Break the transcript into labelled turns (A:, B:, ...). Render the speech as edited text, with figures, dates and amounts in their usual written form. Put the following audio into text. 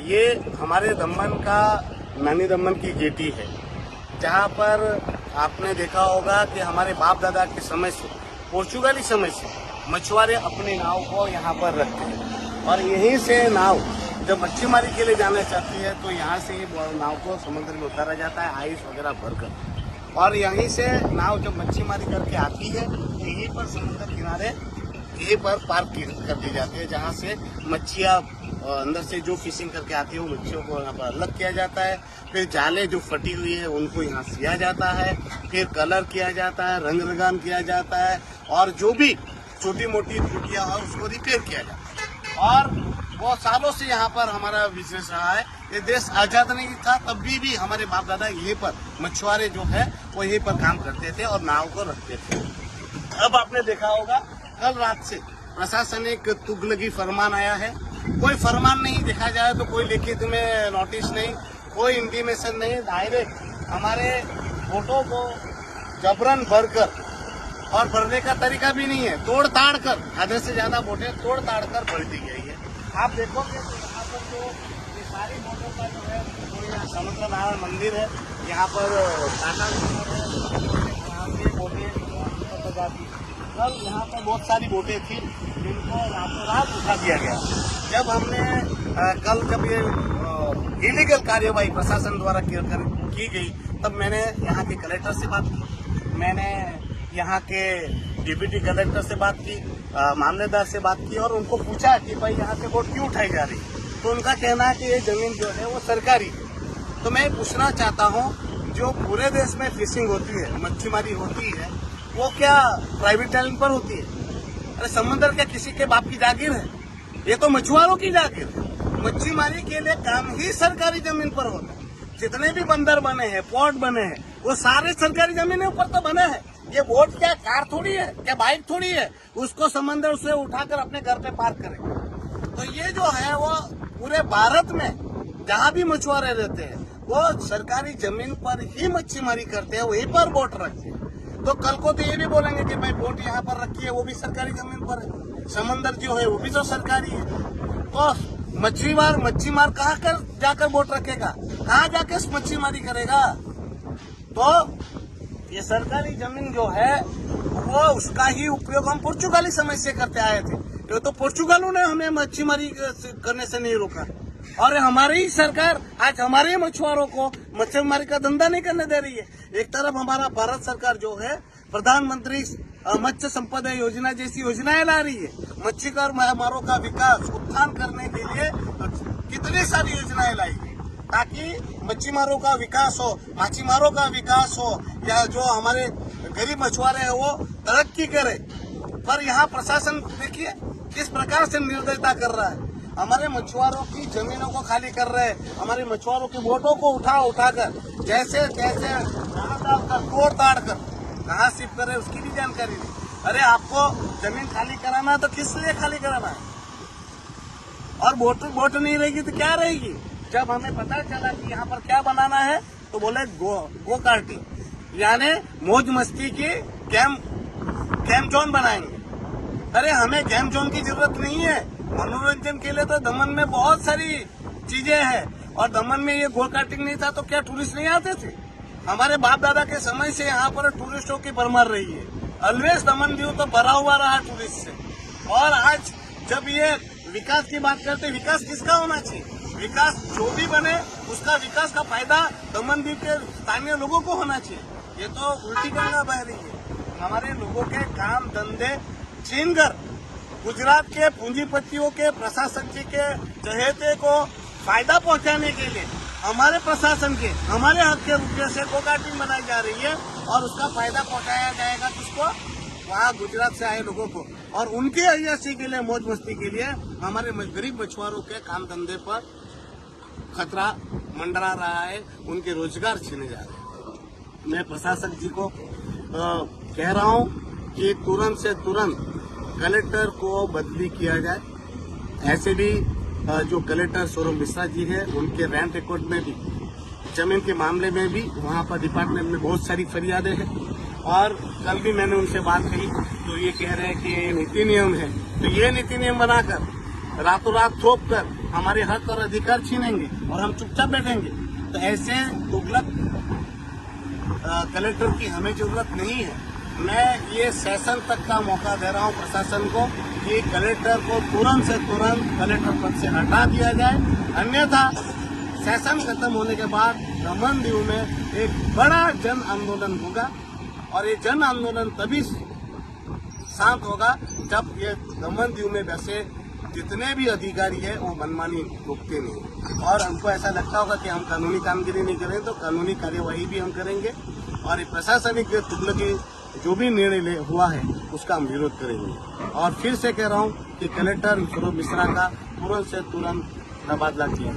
A: ये हमारे दमन का नानी दमन की जेटी है, जहाँ पर आपने देखा होगा कि हमारे बाप दादा के समय से, पोर्चुगाली समय से मछुआरे अपनी नाव को यहाँ पर रखते हैं और यहीं से नाव जब मच्छीमारी के लिए जाना चाहती है तो यहाँ से नाव को समुद्र में उतारा जाता है आइस वगैरह भरकर, और यहीं से नाव जब मच्छीमारी करके आती है तो यहीं पर समुद्र किनारे यहीं पर पार्क कर दी जाती है, जहाँ से मच्छियाँ अंदर से जो फिशिंग करके आती है वो मच्छियों को यहाँ पर अलग किया जाता है। फिर जाले जो फटी हुई है उनको यहाँ सिया जाता है, फिर कलर किया जाता है, रंग रंगान किया जाता है, और जो भी छोटी मोटी त्रुटियां है उसको रिपेयर किया जाता है। और बहुत सालों से यहाँ पर हमारा बिजनेस रहा है। ये देश आजाद नहीं था तब भी हमारे बाप दादा यहीं पर मछुआरे जो है वो यहीं पर काम करते थे और नाव को रखते थे। अब आपने देखा होगा कल रात से प्रशासनिक तुगलकी फरमान आया है। कोई फरमान नहीं देखा जाए तो कोई लिखित में नोटिस नहीं, कोई इंटीमेशन नहीं, डायरेक्ट हमारे वोटों को जबरन भरकर, और भरने का तरीका भी नहीं है, तोड़ ताड़ कर, आधे से ज्यादा वोटें तोड़ ताड़ कर भर दी गई है। आप देखोगे तो यहाँ पर जो ये सारी वोटों का जो है वो यहाँ समुद्र नारायण मंदिर है, यहाँ पर टाटा वोटें कल यहाँ पर बहुत सारी वोटें थी जिनको रातों रात उठा दिया गया। जब हमने कल जब ये इलीगल कार्यवाही प्रशासन द्वारा की गई तब मैंने यहाँ के कलेक्टर से बात की, मैंने यहाँ के डिप्टी कलेक्टर से बात की, मामलेदार से बात की और उनको पूछा कि भाई यहाँ से वोट क्यों उठाई जा रही। तो उनका कहना है कि ये जमीन जो है वो सरकारी। तो मैं पूछना चाहता हूँ, जो पूरे देश में फिशिंग होती है, मच्छीमारी होती है, वो क्या प्राइवेट लाइन पर होती है? अरे समुद्र क्या किसी के बाप की जागीर है? ये तो मछुआरों की जागीर है। मच्छीमारी के लिए काम ही सरकारी जमीन पर होता है। जितने भी बंदर बने हैं, पोर्ट बने हैं, वो सारे सरकारी जमीन पर तो बने हैं। ये बोट क्या कार थोड़ी है, क्या बाइक थोड़ी है, उसको समंदर से उठाकर अपने घर पे पार्क करें। तो ये जो है वो पूरे भारत में जहाँ भी मछुआरे रहते हैं वो सरकारी जमीन पर ही मच्छीमारी करते हैं, वहीं पर बोट रखते हैं। तो कल को तो ये भी बोलेंगे कि भाई बोट यहाँ पर रखी है, वो भी सरकारी जमीन पर है, समंदर जो है वो भी तो सरकारी है। तो मच्छीमार कहाँ कर जाकर बोट रखेगा, कहाँ जाकर मच्छीमारी करेगा? तो ये सरकारी जमीन जो है वो उसका ही उपयोग हम पुर्तगाली समय से करते आए थे। तो पुर्तगालों ने हमें मच्छीमारी करने से नहीं रोका, और हमारी ही सरकार आज हमारे ही मछुआरों को मच्छीमारी का धंधा नहीं करने दे रही है। एक तरफ हमारा भारत सरकार जो है प्रधानमंत्री मत्स्य संपदा योजना जैसी योजनाएं ला रही है, मछुआरों का विकास उत्थान करने के लिए कितनी सारी योजनाएं लाई है ताकि मच्छीमारों का विकास हो, माछीमारों का विकास हो, या जो हमारे गरीब मछुआरे हैं वो तरक्की करे। पर यहाँ प्रशासन देखिए किस प्रकार से निर्दयता कर रहा है। हमारे मछुआरों की जमीनों को खाली कर रहे हैं, हमारे मछुआरों की वोटों को उठाकर जैसे तैसे तोड़ ताड़ कर कहाँ शिफ्ट करे उसकी भी जानकारी नहीं। अरे आपको जमीन खाली कराना तो किस लिए खाली कराना है? और वोट नहीं रहेगी तो क्या रहेगी? जब हमें पता चला कि यहाँ पर क्या बनाना है तो बोले गो कार्टिंग, यानी मौज मस्ती की गेम जोन बनाएंगे। अरे हमें गेम जोन की जरूरत नहीं है, मनोरंजन के लिए तो दमन में बहुत सारी चीजें हैं, और दमन में ये गो कार्टिंग नहीं था तो क्या टूरिस्ट नहीं आते थे? हमारे बाप दादा के समय से यहाँ पर टूरिस्टों की भरमार रही है। ऑलवेज दमन व्यू तो भरा हुआ रहा टूरिस्ट से। और आज जब ये विकास की बात करते, विकास किसका होना चाहिए? विकास जो भी बने उसका विकास का फायदा दमन द्वीप के स्थानीय लोगों को होना चाहिए। ये तो उल्टी गंगा बह रही है। हमारे लोगों के काम धंधे छीनकर गुजरात के पूंजीपतियों के, प्रशासन जी के चहेते को फायदा पहुंचाने के लिए हमारे प्रशासन के, हमारे हक के रुपये से गो कार्टिंग बनाई जा रही है, और उसका फायदा पहुंचाया जाएगा किसको? वहाँ गुजरात से आए लोगों को, और उनके अय्यासी के लिए, मौज मस्ती के लिए हमारे गरीब मछुआरों के काम धंधे पर खतरा मंडरा रहा है, उनके रोजगार छीने जा रहे हैं। मैं प्रशासक जी को कह रहा हूँ कि तुरंत से तुरंत कलेक्टर को बदली किया जाए। ऐसे भी जो कलेक्टर सौरभ मिश्रा जी है उनके रैंक रिकॉर्ड में भी, जमीन के मामले में भी वहाँ पर डिपार्टमेंट में बहुत सारी फरियादें हैं। और कल भी मैंने उनसे बात कही तो ये कह रहे हैं कि ये नीति नियम है, तो ये नीति नियम बनाकर रातों रात थोप कर हमारे हक और अधिकार छीनेंगे और हम चुपचाप बैठेंगे, तो ऐसे तुगलक कलेक्टर की हमें जरूरत नहीं है। मैं ये सेशन तक का मौका दे रहा हूँ प्रशासन को कि कलेक्टर को तुरंत से तुरंत कलेक्टर पद से हटा दिया जाए, अन्यथा सेशन खत्म होने के बाद दमन दीव में एक बड़ा जन आंदोलन होगा और ये जन आंदोलन तभी शांत होगा जब ये दमन दीव में वैसे जितने भी अधिकारी है वो मनमानी रोकते नहीं, और हमको ऐसा लगता होगा कि हम कानूनी कामगिरी नहीं करें तो कानूनी कार्यवाही भी हम करेंगे और ये प्रशासनिक तुगलकी जो भी निर्णय हुआ है उसका हम विरोध करेंगे। और फिर से कह रहा हूँ कि कलेक्टर स्वरूप मिश्रा का तुरंत से तुरंत तबादला किया।